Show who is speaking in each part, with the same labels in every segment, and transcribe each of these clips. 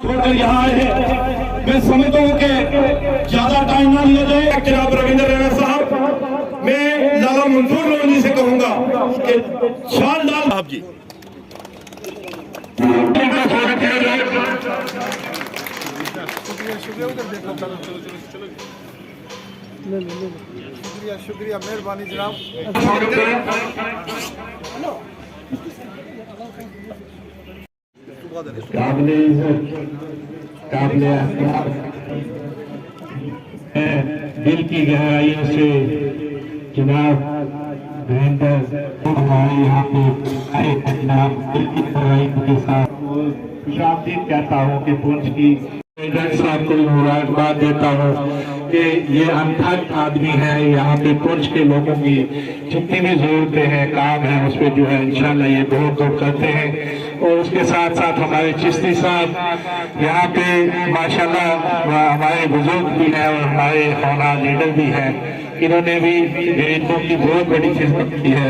Speaker 1: छोड़कर यहाँ आए हैं। मैं समझता हूँ कि ज्यादा टाइम ना लिया जाए। जनाब रविंद्र रैना साहब, मैं लाला मंसूर लोधी से कहूंगा कि शान लाल साहब जी
Speaker 2: शुक्रिया शुक्रिया मेहरबानी जनाब।
Speaker 3: दिल की गहराइयों से जनाब हमारे यहाँ पे आए जनाब दिल की गहराइयों के साथ खुशामदीद कहता हूँ कि पुंछ की साहब को मुबारकबाद देता हूँ कि ये अनथक आदमी है। यहाँ पे पुंछ के लोगों की जितनी भी जरूरतें हैं, काम है, उस पर जो है इंशाल्लाह ये बहुत दूर करते हैं। और उसके साथ साथ हमारे चिश्ती साहब यहाँ पे माशाल्लाह हमारे बुजुर्ग भी हैं और हमारे हौला लीडर भी हैं, इन्होंने भी गरीबों की बहुत बड़ी खिदमत की है।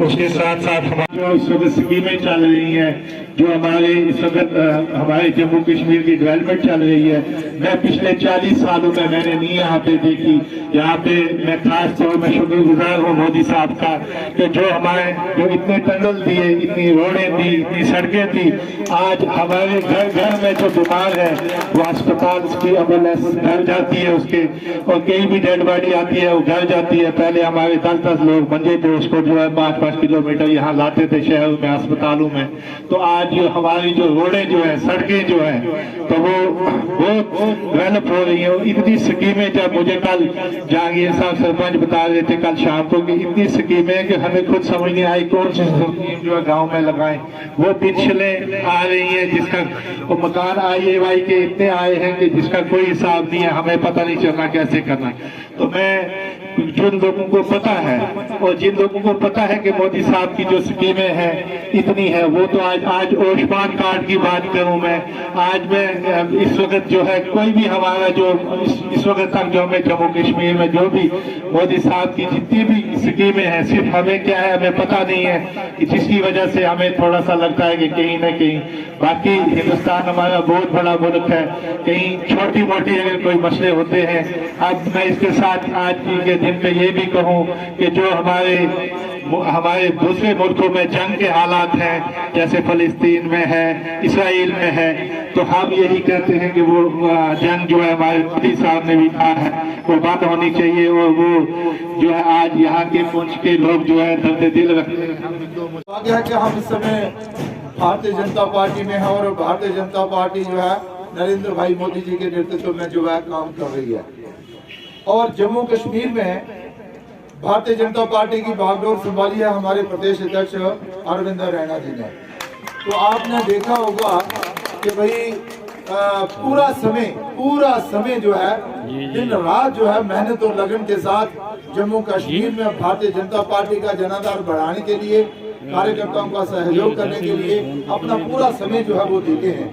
Speaker 3: उसके साथ साथ हमारी जो इस वक्त स्कीमें चल रही हैं, जो हमारे इस वक्त हमारे जम्मू कश्मीर की डेवलपमेंट चल रही है, मैं पिछले 40 सालों में मैंने नहीं यहाँ पे देखी। यहाँ पे मैं खास तौर में शुक्रगुजार हूँ मोदी साहब का कि जो हमारे जो इतने टनल दिए, इतनी रोडें दी, इतनी सड़कें दी, आज हमारे घर घर में जो बीमार है वो अस्पताल की एम्बुलेंस घर जाती है उसके, और कहीं भी डेड बॉडी आती है वो घर जाती है। पहले हमारे 10-10 लोग मंजे पे उसको जो है 5-5 किलोमीटर यहाँ लाते थे शहरों में, अस्पतालों में। तो आज जो हमारी जो रोडें जो है, सड़कें जो है, तो वो बहुत डेवलप हो रही है। इतनी स्कीमें, जब मुझे कल जहांगीर साहब सरपंच बता रहे थे कल शाम को कि इतनी स्कीमें कि हमें खुद समझ नहीं आई कौन सी स्कीम जो है गाँव में लगाएं। वो पिछले आ रही है जिसका वो मकान IAY के इतने आए हैं कि जिसका कोई हिसाब नहीं है, हमें पता नहीं चलना कैसे करना। तो मैं जिन लोगों को पता है और जिन लोगों को पता है कि मोदी साहब की जो स्कीमें हैं इतनी है, वो तो आज आयुष्मान कार्ड की बात करूं मैं, आज मैं इस वक्त जो है कोई भी हमारा जो इस वक्त तक जो हमें जम्मू कश्मीर में जो भी मोदी साहब की जितनी भी स्कीमें हैं, सिर्फ हमें क्या है हमें पता नहीं है कि जिसकी वजह से हमें थोड़ा सा लगता है कि कहीं ना कहीं बाकी हिंदुस्तान हमारा बहुत बड़ा मुल्क है, कहीं छोटी मोटी अगर कोई मसले होते हैं। अब मैं इसके साथ आज के दिन पे ये भी कहूँ कि जो हमारे दूसरे मुल्कों में जंग के हालात हैं, जैसे फलस्तीन में है, इसराइल में है, तो हम यही कहते हैं कि वो जंग जो है हमारे मोदी साहब ने भी कहा है वो बंद होनी चाहिए। और वो जो है आज यहाँ के पुंछ के लोग जो है दर्द दिल रखते हैं
Speaker 2: कि हम इस समय भारतीय जनता पार्टी में है और भारतीय जनता पार्टी जो है नरेंद्र भाई मोदी जी के नेतृत्व में जो है काम कर रही है। और जम्मू कश्मीर में भारतीय जनता पार्टी की बागडोर संभाली है हमारे प्रदेश अध्यक्ष अरविंद रैना जी ने। तो आपने देखा होगा कि भाई पूरा समय जो है दिन रात जो है मेहनत और लगन के साथ जम्मू कश्मीर में भारतीय जनता पार्टी का जनाधार बढ़ाने के लिए, कार्यकर्ताओं का सहयोग करने के लिए अपना पूरा समय जो है वो देते हैं।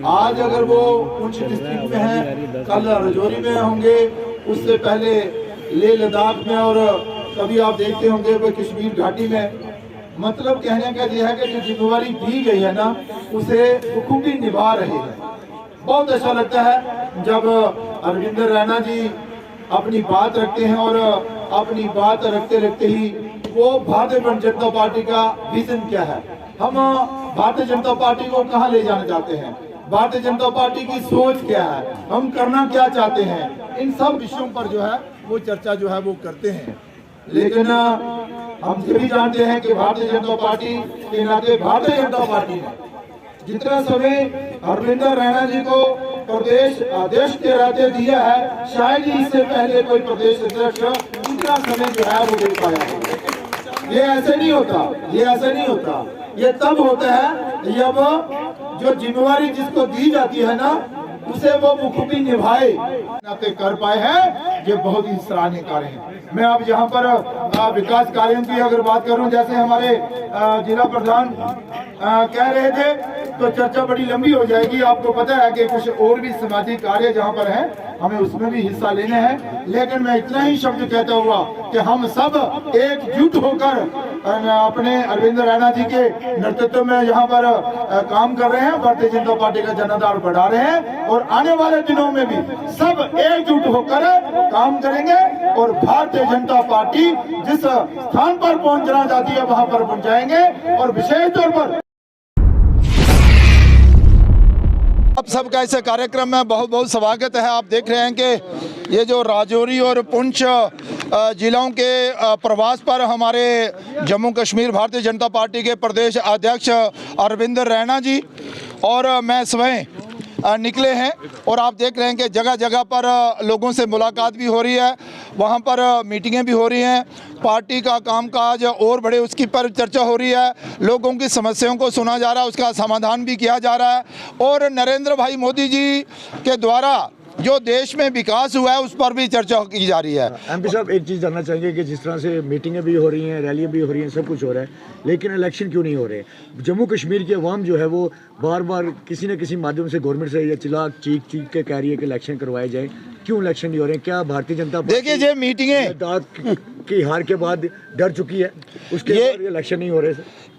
Speaker 2: आज अगर वो पुंछ डिस्ट्रिक्ट में है, कल राजौरी में होंगे, उससे पहले लेह लद्दाख में, और कभी आप देखते होंगे वो कश्मीर घाटी में। मतलब कहने का यह है कि जो जिम्मेवारी दी गई है ना उसे बखूबी निभा रहे हैं। बहुत अच्छा लगता है जब अरविंद रैना जी अपनी बात रखते हैं और अपनी बात रखते रखते ही वो भारतीय जनता पार्टी का विजन क्या है, हम भारतीय जनता पार्टी को कहाँ ले जाना चाहते हैं, भारतीय जनता पार्टी की सोच क्या है, हम करना क्या चाहते हैं, इन सब विषयों पर जो है वो चर्चा जो है वो करते हैं। लेकिन हम ये भी जानते हैं कि भारतीय जनता पार्टी के नाते भारतीय जनता पार्टी ने जितना समय अरविंद रैना जी को प्रदेश अध्यक्ष के रहते दिया है, शायद ही इससे पहले कोई प्रदेश अध्यक्ष इतना समय जो है वो दे पाया है। ये ऐसे नहीं होता, ये तब होता है जब जो जिम्मेवारी जिसको दी जाती है ना उसे वो बखूबी निभाए कर पाए हैं, ये बहुत ही सराहनीय कार्य है। मैं अब यहाँ पर विकास कार्यों की अगर बात करूं, जैसे हमारे जिला प्रधान कह रहे थे, तो चर्चा बड़ी लंबी हो जाएगी। आपको पता है कि कुछ और भी सामाजिक कार्य जहाँ पर हैं हमें उसमें भी हिस्सा लेने हैं। लेकिन मैं इतना ही शब्द कहता हुआ कि हम सब एकजुट होकर अपने अरविंद रैना जी के नेतृत्व में यहाँ पर काम कर रहे हैं, भारतीय जनता पार्टी का जनाधार बढ़ा रहे हैं और आने वाले दिनों में भी सब एकजुट होकर काम करेंगे और भारतीय जनता पार्टी जिस स्थान पर पहुंचना चाहती है वहां पर पहुंचाएंगे। और विशेष तौर पर
Speaker 4: आप सबका इस कार्यक्रम में बहुत बहुत स्वागत है। आप देख रहे हैं कि ये जो राजौरी और पुंछ जिलों के प्रवास पर हमारे जम्मू कश्मीर भारतीय जनता पार्टी के प्रदेश अध्यक्ष अरविंद रैना जी और मैं स्वयं निकले हैं और आप देख रहे हैं कि जगह जगह पर लोगों से मुलाकात भी हो रही है, वहाँ पर मीटिंगें भी हो रही हैं, पार्टी का कामकाज और बड़े उसकी पर चर्चा हो रही है, लोगों की समस्याओं को सुना जा रहा है, उसका समाधान भी किया जा रहा है और नरेंद्र भाई मोदी जी के द्वारा जो देश में विकास हुआ है उस पर भी चर्चा की जा रही है।
Speaker 5: एमपी साहब, एक चीज़ जानना चाहेंगे कि जिस तरह से मीटिंगें भी हो रही हैं, रैलियां भी हो रही हैं, सब कुछ हो रहा है, लेकिन इलेक्शन क्यों नहीं हो रहे? जम्मू कश्मीर की अवाम जो है वो बार बार किसी न किसी माध्यम से गवर्नमेंट से या चीख के कह रही है कि इलेक्शन करवाए जाए, क्यों इलेक्शन नहीं हो रहे? क्या भारतीय जनता पार्टी
Speaker 4: देखिए ये मीटिंगें
Speaker 5: की हार के बाद डर चुकी है, उसके बाद इलेक्शन नहीं हो रहे?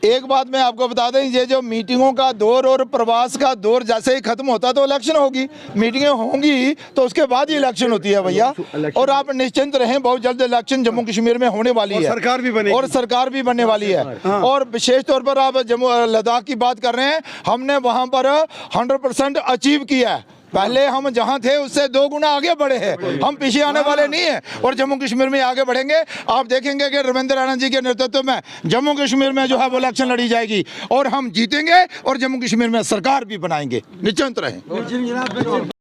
Speaker 4: एक बात मैं आपको बता दें, ये जो मीटिंगों का दौर और प्रवास का दौर जैसे ही खत्म होता तो इलेक्शन होगी, मीटिंगें होंगी तो उसके बाद ही इलेक्शन होती है भैया। और आप निश्चिंत रहें, बहुत जल्द इलेक्शन जम्मू कश्मीर में होने वाली है, सरकार भी बनेगी और सरकार भी बनने वाली है। और विशेष तौर पर आप जम्मू लद्दाख की बात कर रहे हैं, हमने वहां पर 100% अचीव किया है। पहले हम जहां थे उससे 2 गुना आगे बढ़े हैं, हम पीछे आने वाले नहीं हैं और जम्मू कश्मीर में आगे बढ़ेंगे। आप देखेंगे कि रविंद्र रैना जी के नेतृत्व में जम्मू कश्मीर में जो है वो इलेक्शन लड़ी जाएगी और हम जीतेंगे और जम्मू कश्मीर में सरकार भी बनाएंगे, निश्चिंत रहें।